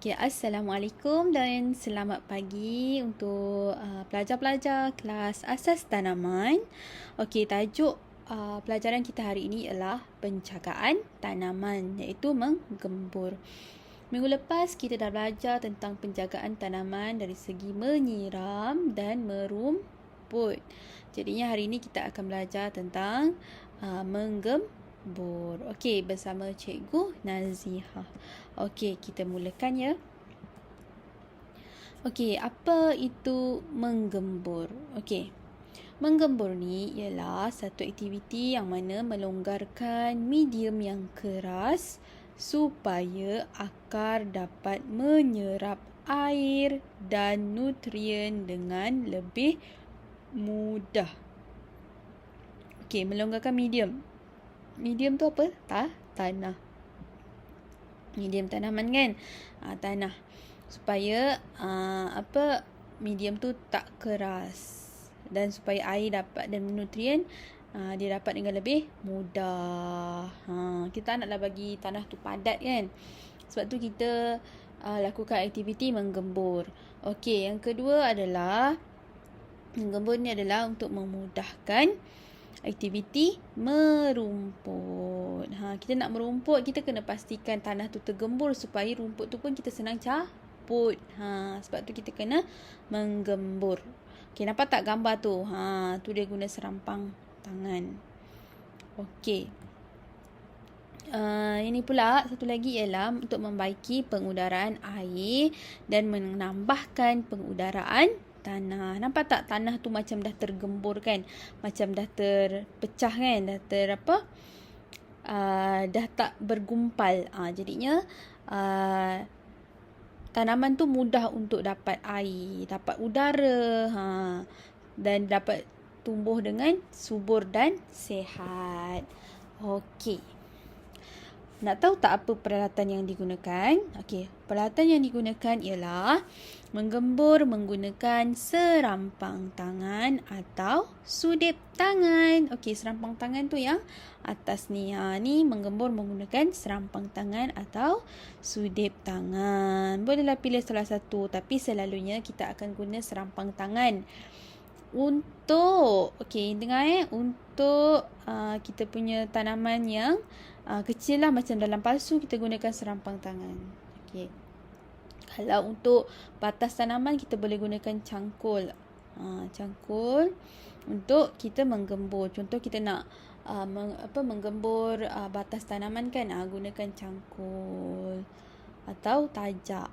Okay, Assalamualaikum dan selamat pagi untuk pelajar-pelajar kelas asas tanaman. Okay, tajuk pelajaran kita hari ini ialah penjagaan tanaman, iaitu menggembur. Minggu lepas kita dah belajar tentang penjagaan tanaman dari segi menyiram dan merumput. Jadinya hari ini kita akan belajar tentang menggembur. Okey, bersama Cikgu Nazihah. Okey, kita mulakan ya. Okey, apa itu menggembur? Okey. Menggembur ni ialah satu aktiviti yang mana melonggarkan medium yang keras supaya akar dapat menyerap air dan nutrien dengan lebih mudah. Okey, melonggarkan medium. Medium tu apa? Tanah. Medium tanaman kan? Tanah. Supaya medium tu tak keras. Dan supaya air dapat dan nutrien dia dapat dengan lebih mudah. Kita naklah bagi tanah tu padat kan? Sebab tu kita lakukan aktiviti menggembur. Okey, yang kedua adalah menggembur ni adalah untuk memudahkan aktiviti merumput. Kita nak merumput, kita kena pastikan tanah tu tergembur supaya rumput tu pun kita senang caput. Sebab tu kita kena menggembur. Okey, nampak tak gambar tu? Tu dia guna serampang tangan. Okey. Ini pula satu lagi ialah untuk membaiki pengudaraan air dan menambahkan pengudaraan tanah. Nampak tak tanah tu macam dah tergembur kan? Macam dah terpecah kan? Dah tak bergumpal. Jadinya tanaman tu mudah untuk dapat air, dapat udara, dan dapat tumbuh dengan subur dan sihat. Okey. Nak tahu tak apa peralatan yang digunakan? Okey, peralatan yang digunakan ialah menggembur menggunakan serampang tangan atau sudip tangan. Okey, serampang tangan tu yang atas ni. Ni menggembur menggunakan serampang tangan atau sudip tangan. Bolehlah pilih salah satu, tapi selalunya kita akan guna serampang tangan. Untuk, dengar untuk kita punya tanaman yang kecil lah macam dalam palsu, kita gunakan serampang tangan. Okey. Kalau untuk batas tanaman, kita boleh gunakan cangkul. Cangkul untuk kita menggembur. Contoh kita nak menggembur batas tanaman kan, gunakan cangkul atau tajak.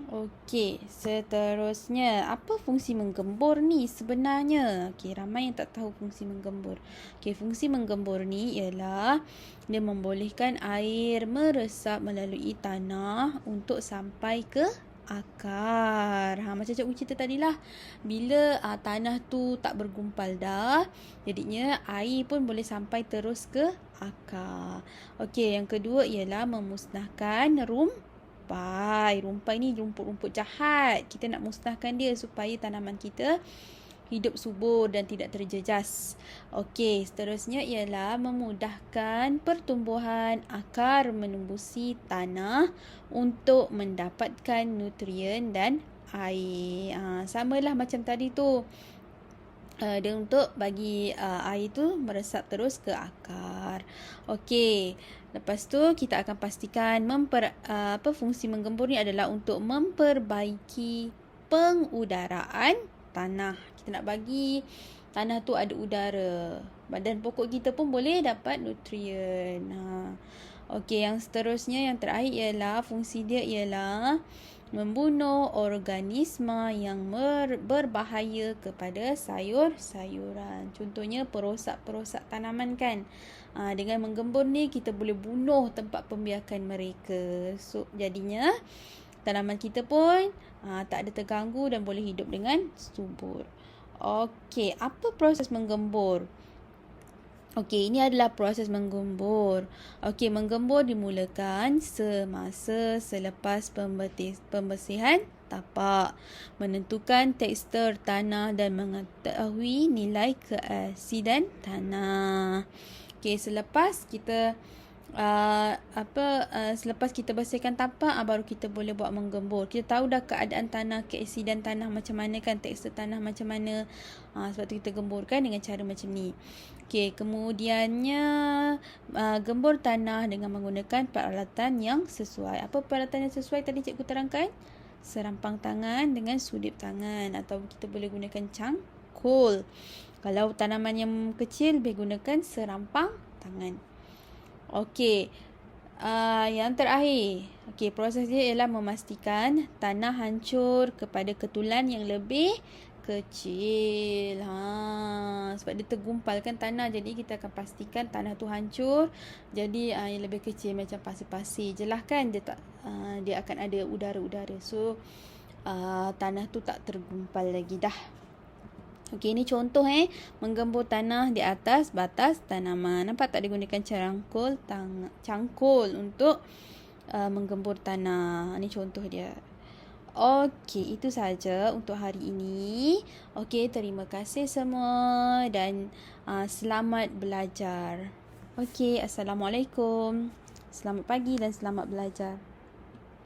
Okey, seterusnya, apa fungsi menggembur ni sebenarnya? Okey, ramai yang tak tahu fungsi menggembur. Okey, fungsi menggembur ni ialah dia membolehkan air meresap melalui tanah untuk sampai ke akar. Macam cikgu cerita tadilah, bila tanah tu tak bergumpal dah, jadinya air pun boleh sampai terus ke akar. Okey, yang kedua ialah memusnahkan rumpai ni rumput-rumput jahat. Kita nak musnahkan dia supaya tanaman kita hidup subur dan tidak terjejas. Okey, seterusnya ialah memudahkan pertumbuhan akar menembusi tanah untuk mendapatkan nutrien dan air. Samalah macam tadi tu. Dia untuk bagi air tu meresap terus ke akar. Okey. Lepas tu kita akan pastikan fungsi menggembur ni adalah untuk memperbaiki pengudaraan tanah. Kita nak bagi tanah tu ada udara. Badan pokok kita pun boleh dapat nutrien. Okey, yang seterusnya, yang terakhir ialah fungsi dia ialah membunuh organisma yang berbahaya kepada sayur-sayuran. Contohnya perosak-perosak tanaman kan. Dengan menggembur ni kita boleh bunuh tempat pembiakan mereka. So jadinya tanaman kita pun tak ada terganggu dan boleh hidup dengan subur. Okey, apa proses menggembur? Okey, ini adalah proses menggembur. Okey, menggembur dimulakan semasa selepas pembersihan tapak, menentukan tekstur tanah dan mengetahui nilai keasidan tanah. Okey, selepas kita selepas kita bersihkan tapak, baru kita boleh buat menggembur. Kita tahu dah keadaan tanah, keaksidan tanah macam mana kan, tekstur tanah macam mana. Sebab tu kita gemburkan dengan cara macam ni. Okey, kemudiannya gembur tanah dengan menggunakan peralatan yang sesuai. Apa peralatan yang sesuai tadi cikgu terangkan? Serampang tangan dengan sudip tangan, atau kita boleh gunakan cangkul. Kalau tanaman yang kecil, boleh gunakan serampang tangan. Okey, yang terakhir. Okey, proses dia ialah memastikan tanah hancur kepada ketulan yang lebih kecil. Sebab dia tergumpalkan tanah, jadi kita akan pastikan tanah tu hancur. Jadi yang lebih kecil macam pasir-pasir je lah kan. Dia akan ada udara-udara. So tanah tu tak tergumpal lagi dah. Okey, ini contoh menggembur tanah di atas batas tanaman. Nampak tak dia gunakan cangkul untuk menggembur tanah. Ini contoh dia. Okey, itu sahaja untuk hari ini. Okey, terima kasih semua dan selamat belajar. Okey, Assalamualaikum. Selamat pagi dan selamat belajar.